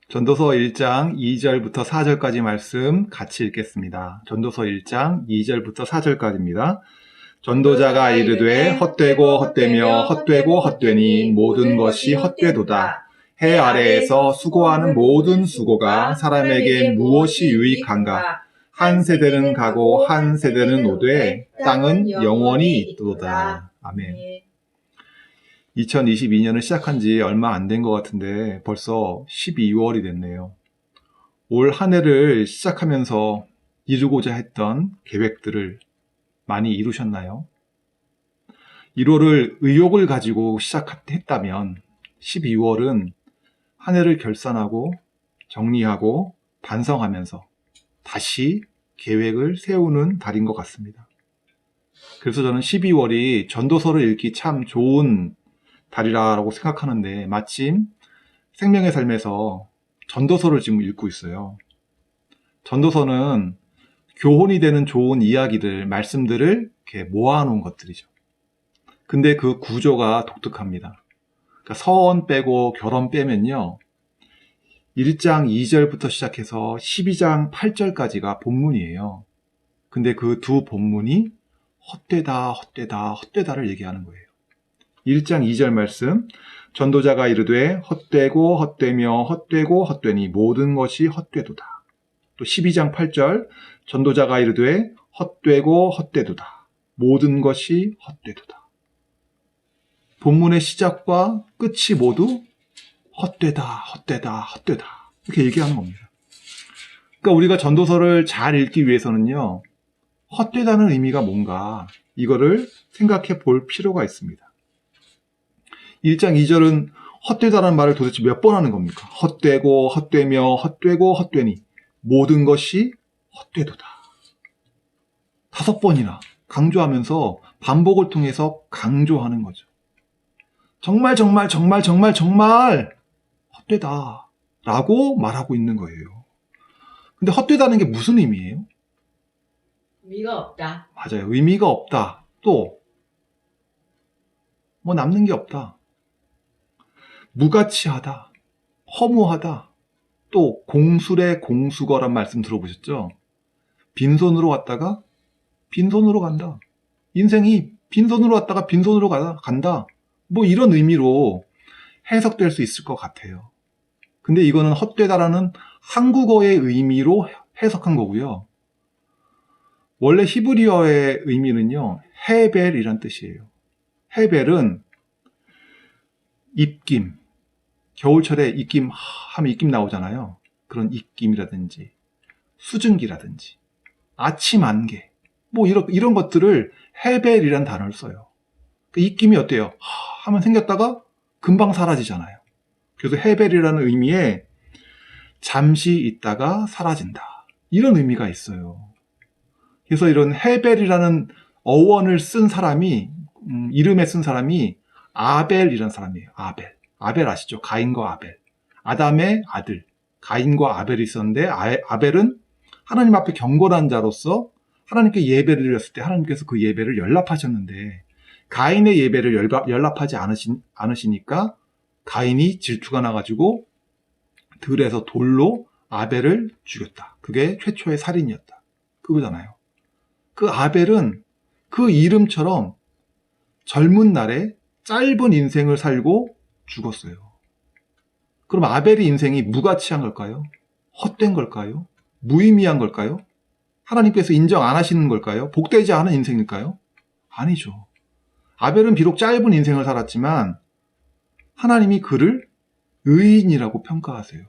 전도서 1장 2절부터 4절까지 말씀 같이 읽겠습니다. 전도서 1장 2절부터 4절까지입니다. 전도자가 이르되 헛되고 헛되며 헛되고 헛되니 모든 것이 헛되도다. 해 아래에서 수고하는 모든 수고가 사람에게 무엇이 유익한가? 한 세대는 가고 한 세대는 오되 땅은 영원히 있도다. 아멘. 2022년을 시작한 지 얼마 안 된 것 같은데 벌써 12월이 됐네요. 올 한 해를 시작하면서 이루고자 했던 계획들을 많이 이루셨나요? 1월을 의욕을 가지고 시작했다면 12월은 한 해를 결산하고 정리하고 반성하면서 다시 계획을 세우는 달인 것 같습니다. 그래서 저는 12월이 전도서를 읽기 참 좋은 달이라고 생각하는데 마침 생명의 삶에서 전도서를 지금 읽고 있어요. 전도서는 교훈이 되는 좋은 이야기들, 말씀들을 이렇게 모아놓은 것들이죠. 근데 그 구조가 독특합니다. 그러니까 서원 빼고 결혼 빼면요. 1장 2절부터 시작해서 12장 8절까지가 본문이에요. 근데 그 두 본문이 헛되다, 헛되다, 헛되다를 얘기하는 거예요. 1장 2절 말씀, 전도자가 이르되 헛되고 헛되며 헛되고 헛되니 모든 것이 헛되도다. 또 12장 8절, 전도자가 이르되 헛되고 헛되도다. 모든 것이 헛되도다. 본문의 시작과 끝이 모두 헛되다, 헛되다, 헛되다. 이렇게 얘기하는 겁니다. 그러니까 우리가 전도서를 잘 읽기 위해서는요, 헛되다는 의미가 뭔가 이거를 생각해 볼 필요가 있습니다. 1장 2절은 헛되다라는 말을 도대체 몇 번 하는 겁니까? 헛되고 헛되며 헛되고 헛되니 모든 것이 헛되도다. 5번이나 강조하면서 반복을 통해서 강조하는 거죠. 정말 정말 정말 정말 정말 헛되다 라고 말하고 있는 거예요. 근데 헛되다는 게 무슨 의미예요? 의미가 없다. 맞아요. 의미가 없다. 또 뭐 남는 게 없다. 무가치하다. 허무하다. 또 공술의 공수거란 말씀 들어보셨죠? 빈손으로 왔다가 빈손으로 간다. 인생이 빈손으로 왔다가 빈손으로 간다. 뭐 이런 의미로 해석될 수 있을 것 같아요. 근데 이거는 헛되다라는 한국어의 의미로 해석한 거고요. 원래 히브리어의 의미는요, 헤벨이란 뜻이에요. 헤벨은 입김, 겨울철에 입김 하면 입김 나오잖아요. 그런 입김이라든지 수증기라든지 아침 안개 뭐 이런 것들을 헤벨이란 단어를 써요. 그 입김이 어때요? 하면 생겼다가 금방 사라지잖아요. 그래서 헤벨이라는 의미에 잠시 있다가 사라진다. 이런 의미가 있어요. 그래서 이런 헤벨이라는 어원을 쓴 사람이 이름에 쓴 사람이 아벨이라는 사람이에요. 아벨 아시죠? 가인과 아벨. 아담의 아들 가인과 아벨이 있었는데 아벨은 하나님 앞에 경건한 자로서 하나님께 예배를 드렸을 때 하나님께서 그 예배를 연락하셨는데 가인의 예배를 연락하지 않으시니까 가인이 질투가 나가지고 들에서 돌로 아벨을 죽였다. 그게 최초의 살인이었다. 그거잖아요. 그 아벨은 그 이름처럼 젊은 날에 짧은 인생을 살고 죽었어요. 그럼 아벨의 인생이 무가치한 걸까요? 헛된 걸까요? 무의미한 걸까요? 하나님께서 인정 안 하시는 걸까요? 복되지 않은 인생일까요? 아니죠. 아벨은 비록 짧은 인생을 살았지만 하나님이 그를 의인이라고 평가하세요.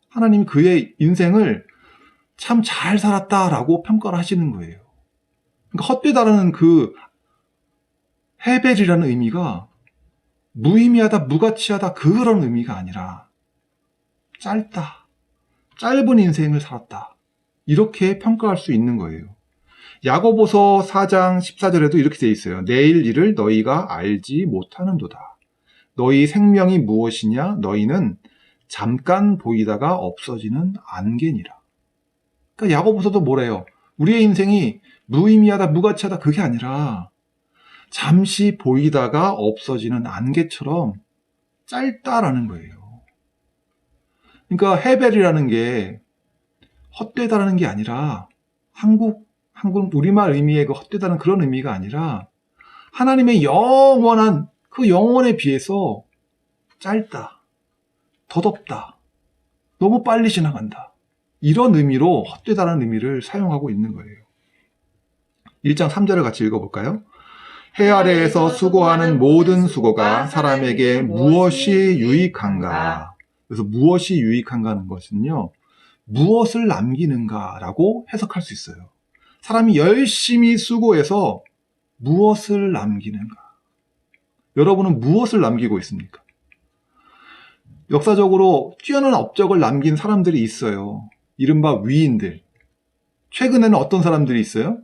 하나님이 그의 인생을 참 잘 살았다라고 평가를 하시는 거예요. 그러니까 헛되다라는 그 헤벨이라는 의미가 무의미하다, 무가치하다 그런 의미가 아니라 짧다, 짧은 인생을 살았다 이렇게 평가할 수 있는 거예요. 야고보서 4장 14절에도 이렇게 되어 있어요. 내일 일을 너희가 알지 못하는도다. 너희 생명이 무엇이냐? 너희는 잠깐 보이다가 없어지는 안개니라. 그러니까 야고보서도 뭐래요? 우리의 인생이 무의미하다, 무가치하다 그게 아니라 잠시 보이다가 없어지는 안개처럼 짧다라는 거예요. 그러니까 헤벨이라는 게 헛되다라는 게 아니라 한국 우리말 의미의 그 헛되다는 그런 의미가 아니라 하나님의 영원한 그 영원에 비해서 짧다, 덧없다, 너무 빨리 지나간다. 이런 의미로 헛되다라는 의미를 사용하고 있는 거예요. 1장 3절을 같이 읽어볼까요? 해 아래에서 수고하는 모든 수고가 사람에게 무엇이 유익한가? 그래서 무엇이 유익한가는 것은요, 무엇을 남기는가라고 해석할 수 있어요. 사람이 열심히 수고해서 무엇을 남기는가? 여러분은 무엇을 남기고 있습니까? 역사적으로 뛰어난 업적을 남긴 사람들이 있어요. 이른바 위인들. 최근에는 어떤 사람들이 있어요?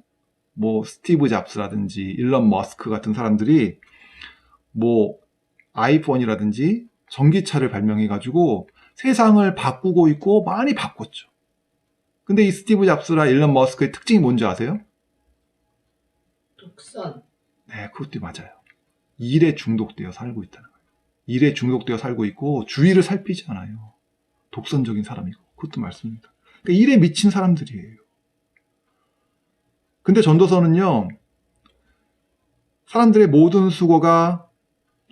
뭐 스티브 잡스라든지 일론 머스크 같은 사람들이 뭐 아이폰이라든지 전기차를 발명해가지고 세상을 바꾸고 있고 많이 바꿨죠. 근데 이 스티브 잡스라 일론 머스크의 특징이 뭔지 아세요? 독선. 네, 그것도 맞아요. 일에 중독되어 살고 있다는 거예요. 일에 중독되어 살고 있고 주위를 살피지 않아요. 독선적인 사람이고. 그것도 맞습니다. 그러니까 일에 미친 사람들이에요. 근데 전도서는요, 사람들의 모든 수고가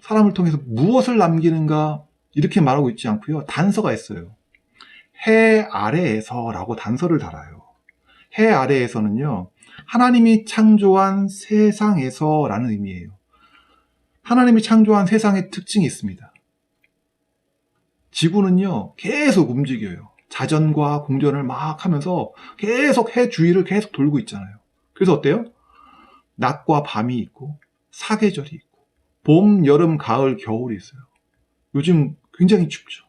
사람을 통해서 무엇을 남기는가 이렇게 말하고 있지 않고요. 단서가 있어요. 해 아래에서라고 단서를 달아요. 해 아래에서는요, 하나님이 창조한 세상에서라는 의미예요. 하나님이 창조한 세상의 특징이 있습니다. 지구는요, 계속 움직여요. 자전과 공전을 막 하면서 계속 해 주위를 계속 돌고 있잖아요. 그래서 어때요? 낮과 밤이 있고, 사계절이 있고, 봄, 여름, 가을, 겨울이 있어요. 요즘 굉장히 춥죠.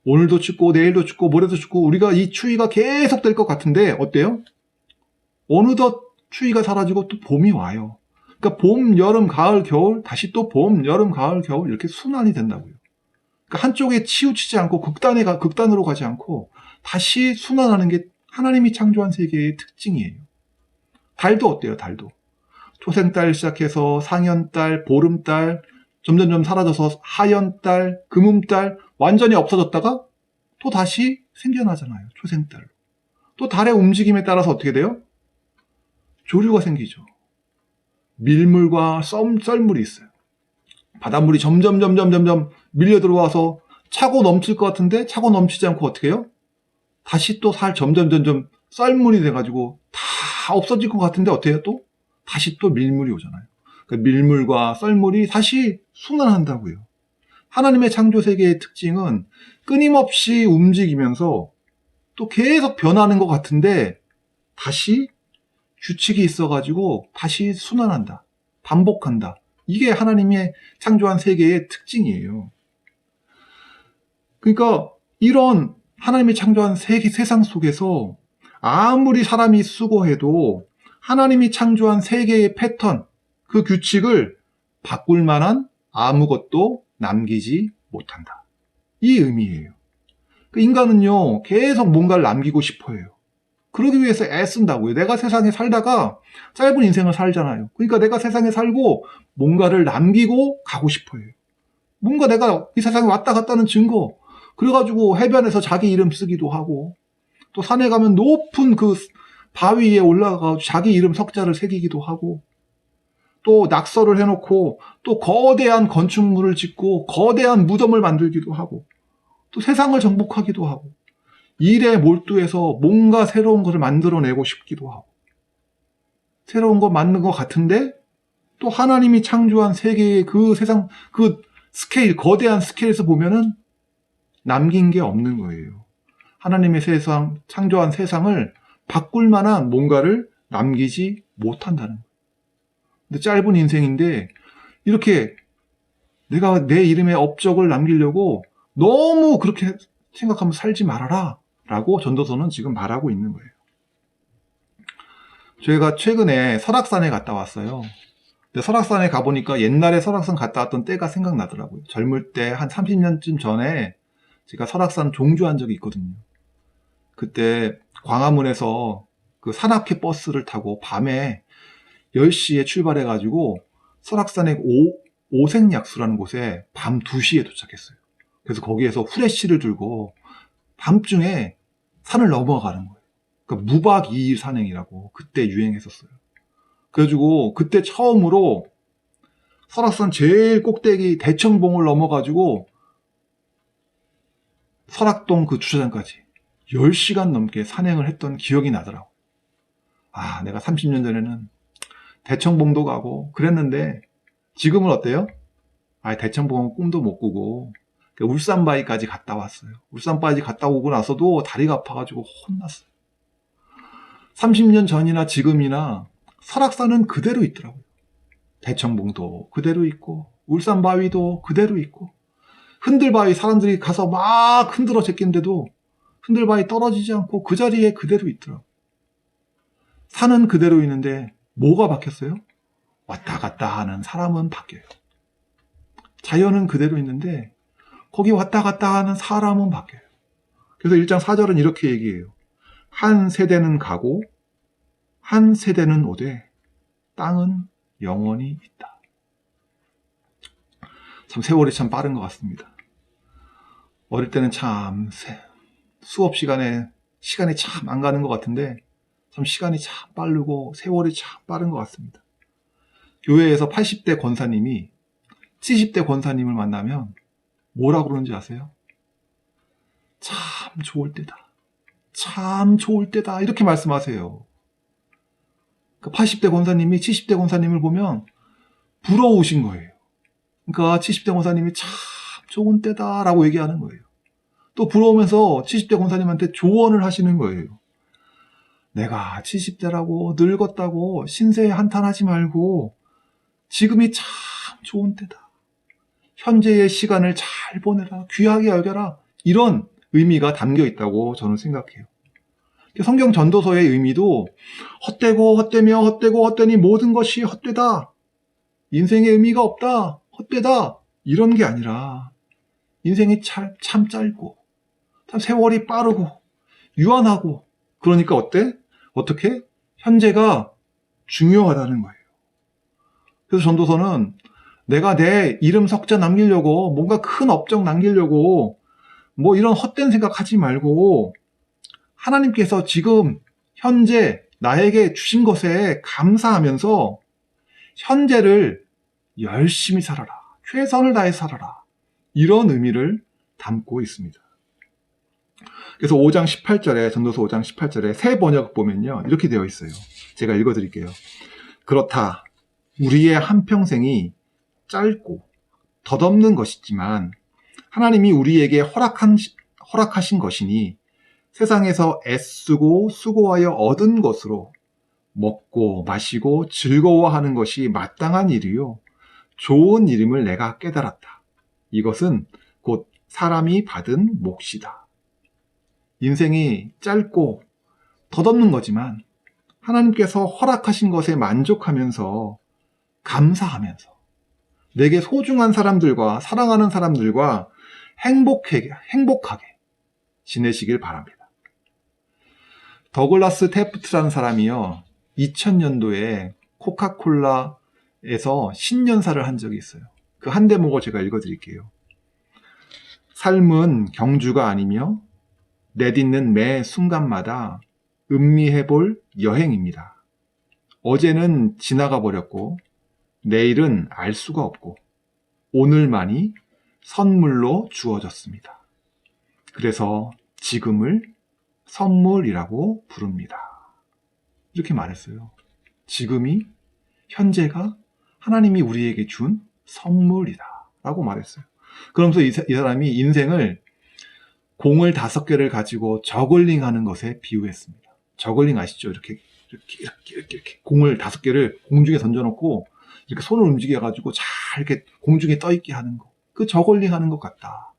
오늘도 춥고, 내일도 춥고, 모레도 춥고, 우리가 이 추위가 계속 될 것 같은데, 어때요? 어느덧 추위가 사라지고 또 봄이 와요. 그러니까 봄, 여름, 가을, 겨울, 다시 또 봄, 여름, 가을, 겨울 이렇게 순환이 된다고요. 그러니까 한쪽에 치우치지 않고 극단으로 가지 않고 다시 순환하는 게 하나님이 창조한 세계의 특징이에요. 달도 어때요? 달도. 초생달 시작해서 상현달, 보름달, 점점점 사라져서 하현달, 금음달 완전히 없어졌다가 또 다시 생겨나잖아요. 초생달로. 또 달의 움직임에 따라서 어떻게 돼요? 조류가 생기죠. 밀물과 썰물이 있어요. 바닷물이 점점 밀려 들어와서 차고 넘칠 것 같은데 차고 넘치지 않고 어떻게 해요? 다시 또 점점 썰물이 돼가지고 다 없어질 것 같은데 어떻게 해요? 또 다시 또 밀물이 오잖아요. 그러니까 밀물과 썰물이 다시 순환한다고요. 하나님의 창조 세계의 특징은 끊임없이 움직이면서 또 계속 변하는 것 같은데 다시 규칙이 있어가지고 다시 순환한다. 반복한다. 이게 하나님의 창조한 세계의 특징이에요. 그러니까 이런 하나님이 창조한 세상 속에서 아무리 사람이 수고해도 하나님이 창조한 세계의 패턴, 그 규칙을 바꿀 만한 아무것도 남기지 못한다. 이 의미예요. 그 인간은요, 계속 뭔가를 남기고 싶어 해요. 그러기 위해서 애쓴다고요. 내가 세상에 살다가 짧은 인생을 살잖아요. 그러니까 내가 세상에 살고 뭔가를 남기고 가고 싶어 해요. 뭔가 내가 이 세상에 왔다 갔다는 증거. 그래가지고 해변에서 자기 이름 쓰기도 하고, 또 산에 가면 높은 그 바위 위에 올라가서 자기 이름 석자를 새기기도 하고, 또 낙서를 해놓고 또 거대한 건축물을 짓고 거대한 무덤을 만들기도 하고, 또 세상을 정복하기도 하고, 일에 몰두해서 뭔가 새로운 것을 만들어내고 싶기도 하고, 새로운 거 만든 것 같은데 또 하나님이 창조한 세계의 그 세상, 그 스케일, 거대한 스케일에서 보면은 남긴 게 없는 거예요. 하나님의 세상, 창조한 세상을 바꿀 만한 뭔가를 남기지 못한다는 거예요. 근데 짧은 인생인데 이렇게 내가 내 이름의 업적을 남기려고 너무 그렇게 생각하면 살지 말아라 라고 전도서는 지금 말하고 있는 거예요. 저희가 최근에 설악산에 갔다 왔어요. 근데 설악산에 가보니까 옛날에 설악산 갔다 왔던 때가 생각나더라고요. 젊을 때 한 30년쯤 전에 제가 설악산 종주한 적이 있거든요. 그때 광화문에서 그 산악회 버스를 타고 밤에 10시에 출발해가지고 설악산의 오색약수라는 곳에 밤 2시에 도착했어요. 그래서 거기에서 후레쉬를 들고 밤중에 산을 넘어가는 거예요. 그러니까 무박 2일 산행이라고 그때 유행했었어요. 그래가지고 그때 처음으로 설악산 제일 꼭대기 대청봉을 넘어가지고 설악동 그 주차장까지 10시간 넘게 산행을 했던 기억이 나더라고. 아, 내가 30년 전에는 대청봉도 가고 그랬는데 지금은 어때요? 아, 대청봉은 꿈도 못 꾸고 울산바위까지 갔다 왔어요. 울산바위 갔다 오고 나서도 다리가 아파가지고 혼났어요. 30년 전이나 지금이나 설악산은 그대로 있더라고요. 대청봉도 그대로 있고 울산바위도 그대로 있고 흔들바위 사람들이 가서 막 흔들어 제끼는데도 흔들바위 떨어지지 않고 그 자리에 그대로 있더라고요. 산은 그대로 있는데 뭐가 바뀌었어요? 왔다 갔다 하는 사람은 바뀌어요. 자연은 그대로 있는데 거기 왔다 갔다 하는 사람은 바뀌어요. 그래서 1장 4절은 이렇게 얘기해요. 한 세대는 가고 한 세대는 오되 땅은 영원히 있다. 참 세월이 참 빠른 것 같습니다. 어릴 때는 참 수업 시간이 참 안 가는 것 같은데 참 시간이 참 빠르고 세월이 참 빠른 것 같습니다. 교회에서 80대 권사님이 70대 권사님을 만나면 뭐라고 그러는지 아세요? 참 좋을 때다. 참 좋을 때다. 이렇게 말씀하세요. 80대 권사님이 70대 권사님을 보면 부러우신 거예요. 그러니까 70대 권사님이 참 좋은 때다라고 얘기하는 거예요. 또 부러우면서 70대 권사님한테 조언을 하시는 거예요. 내가 70대라고 늙었다고 신세에 한탄하지 말고 지금이 참 좋은 때다. 현재의 시간을 잘 보내라. 귀하게 여겨라. 이런 의미가 담겨 있다고 저는 생각해요. 성경 전도서의 의미도 헛되고 헛되며 헛되고 헛되니 모든 것이 헛되다. 인생의 의미가 없다. 헛되다. 이런 게 아니라 인생이 참 짧고 참 세월이 빠르고 유한하고 그러니까 어떻게? 현재가 중요하다는 거예요. 그래서 전도서는 내가 내 이름 석자 남기려고 뭔가 큰 업적 남기려고 뭐 이런 헛된 생각하지 말고 하나님께서 지금 현재 나에게 주신 것에 감사하면서 현재를 열심히 살아라. 최선을 다해 살아라. 이런 의미를 담고 있습니다. 그래서 5장 18절에 전도서 5장 18절에 새 번역 보면요. 이렇게 되어 있어요. 제가 읽어드릴게요. 그렇다. 우리의 한평생이 짧고 덧없는 것이지만 하나님이 우리에게 허락하신 것이니 세상에서 애쓰고 수고하여 얻은 것으로 먹고 마시고 즐거워하는 것이 마땅한 일이요. 좋은 일임을 내가 깨달았다. 이것은 곧 사람이 받은 몫이다. 인생이 짧고 덧없는 거지만 하나님께서 허락하신 것에 만족하면서 감사하면서 내게 소중한 사람들과 사랑하는 사람들과 행복하게 지내시길 바랍니다. 더글라스 테프트라는 사람이요. 2000년도에 코카콜라에서 신년사를 한 적이 있어요. 그 한 대목을 제가 읽어드릴게요. 삶은 경주가 아니며 내딛는 매 순간마다 음미해볼 여행입니다. 어제는 지나가 버렸고 내일은 알 수가 없고 오늘만이 선물로 주어졌습니다. 그래서 지금을 선물이라고 부릅니다. 이렇게 말했어요. 지금이 현재가 하나님이 우리에게 준 선물이다 라고 말했어요. 그러면서 이 사람이 인생을 공을 5개를 가지고 저글링 하는 것에 비유했습니다. 저글링 아시죠? 이렇게 공을 5개를 공중에 던져놓고 이렇게 손을 움직여가지고 잘 이렇게 공중에 떠있게 하는 거. 그 저글링 하는 것 같다.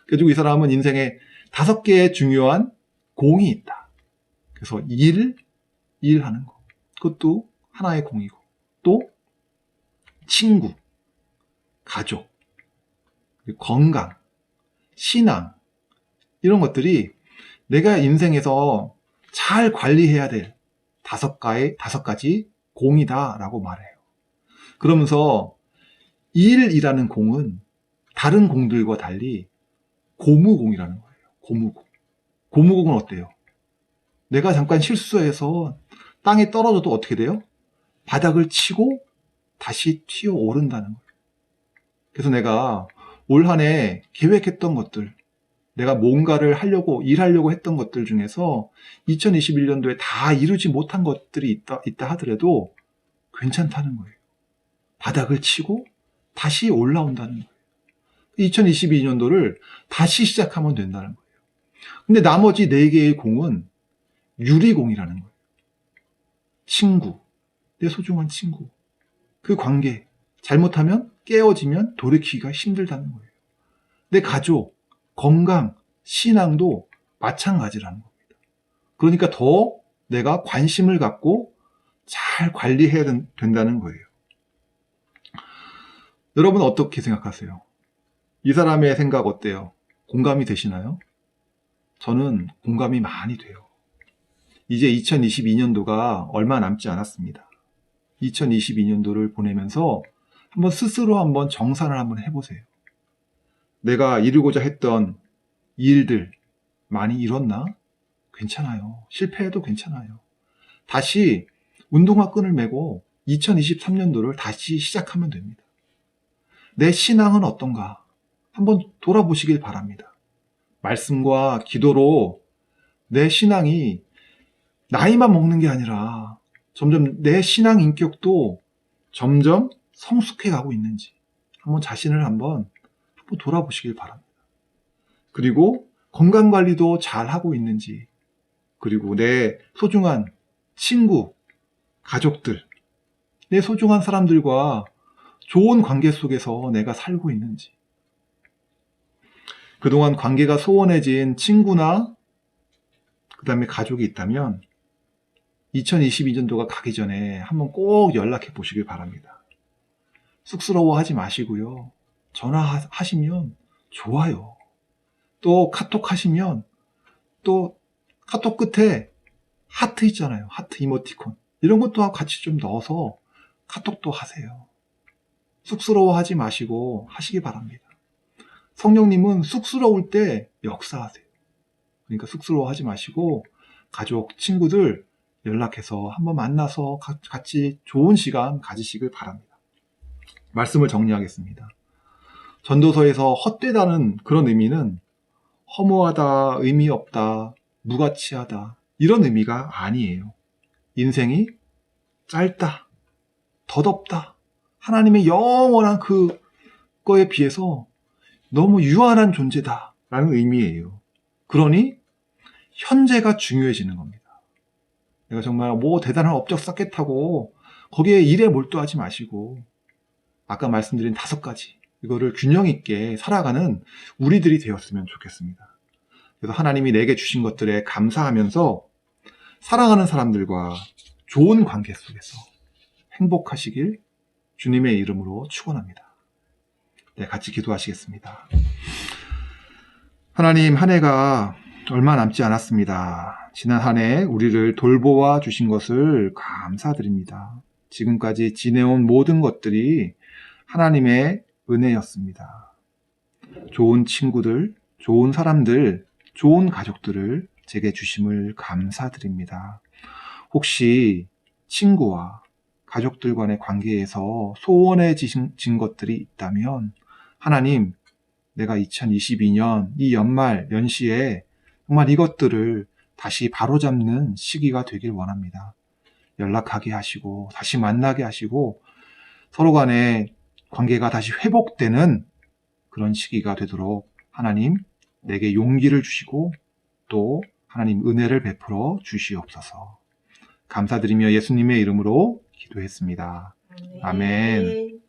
그래가지고 이 사람은 인생에 5개의 중요한 공이 있다. 그래서 일하는 거. 그것도 하나의 공이고. 또 친구, 가족, 건강, 신앙 이런 것들이 내가 인생에서 잘 관리해야 될 5가지 공이다라고 말해요. 그러면서 일이라는 공은 다른 공들과 달리 고무공이라는 거예요. 고무공. 고무공은 어때요? 내가 잠깐 실수해서 땅에 떨어져도 어떻게 돼요? 바닥을 치고 다시 튀어 오른다는 거예요. 그래서 내가 올 한 해 계획했던 것들, 내가 뭔가를 일하려고 했던 것들 중에서 2021년도에 다 이루지 못한 것들이 있다 하더라도 괜찮다는 거예요. 바닥을 치고 다시 올라온다는 거예요. 2022년도를 다시 시작하면 된다는 거예요. 근데 나머지 4개의 공은 유리공이라는 거예요. 친구, 내 소중한 친구, 그 관계, 잘못하면 깨어지면 돌이키기가 힘들다는 거예요. 내 가족, 건강, 신앙도 마찬가지라는 겁니다. 그러니까 더 내가 관심을 갖고 잘 관리해야 된다는 거예요. 여러분 어떻게 생각하세요? 이 사람의 생각 어때요? 공감이 되시나요? 저는 공감이 많이 돼요. 이제 2022년도가 얼마 남지 않았습니다. 2022년도를 보내면서 한번 스스로 한번 정산을 한번 해보세요. 내가 이루고자 했던 일들 많이 이뤘나? 괜찮아요. 실패해도 괜찮아요. 다시 운동화 끈을 메고 2023년도를 다시 시작하면 됩니다. 내 신앙은 어떤가? 한번 돌아보시길 바랍니다. 말씀과 기도로 내 신앙이 나이만 먹는 게 아니라 점점 내 신앙 인격도 점점 성숙해 가고 있는지 한번 자신을 한번 돌아보시길 바랍니다. 그리고 건강관리도 잘 하고 있는지, 그리고 내 소중한 친구, 가족들, 내 소중한 사람들과 좋은 관계 속에서 내가 살고 있는지, 그동안 관계가 소원해진 친구나 그 다음에 가족이 있다면 2022년도가 가기 전에 한번 꼭 연락해 보시길 바랍니다. 쑥스러워하지 마시고요. 전화하시면 좋아요. 또 카톡 하시면 또 카톡 끝에 하트 있잖아요. 하트 이모티콘. 이런 것도 같이 좀 넣어서 카톡도 하세요. 쑥스러워하지 마시고 하시기 바랍니다. 성령님은 쑥스러울 때 역사하세요. 그러니까 쑥스러워하지 마시고 가족, 친구들 연락해서 한번 만나서 같이 좋은 시간 가지시길 바랍니다. 말씀을 정리하겠습니다. 전도서에서 헛되다는 그런 의미는 허무하다, 의미 없다, 무가치하다 이런 의미가 아니에요. 인생이 짧다, 덧없다, 하나님의 영원한 그거에 비해서 너무 유한한 존재다 라는 의미예요. 그러니 현재가 중요해지는 겁니다. 내가 정말 뭐 대단한 업적 쌓겠다고 거기에 일에 몰두하지 마시고 아까 말씀드린 5가지 이거를 균형 있게 살아가는 우리들이 되었으면 좋겠습니다. 그래서 하나님이 내게 주신 것들에 감사하면서 사랑하는 사람들과 좋은 관계 속에서 행복하시길 주님의 이름으로 축원합니다. 네, 같이 기도하시겠습니다. 하나님, 한 해가 얼마 남지 않았습니다. 지난 한 해 우리를 돌보아 주신 것을 감사드립니다. 지금까지 지내온 모든 것들이 하나님의 은혜였습니다. 좋은 친구들, 좋은 사람들, 좋은 가족들을 제게 주심을 감사드립니다. 혹시 친구와 가족들 간의 관계에서 소원해진 것들이 있다면 하나님, 내가 2022년 이 연시에 정말 이것들을 다시 바로잡는 시기가 되길 원합니다. 연락하게 하시고 다시 만나게 하시고 서로 간의 관계가 다시 회복되는 그런 시기가 되도록 하나님 내게 용기를 주시고 또 하나님 은혜를 베풀어 주시옵소서. 감사드리며 예수님의 이름으로 기도했습니다. 아멘.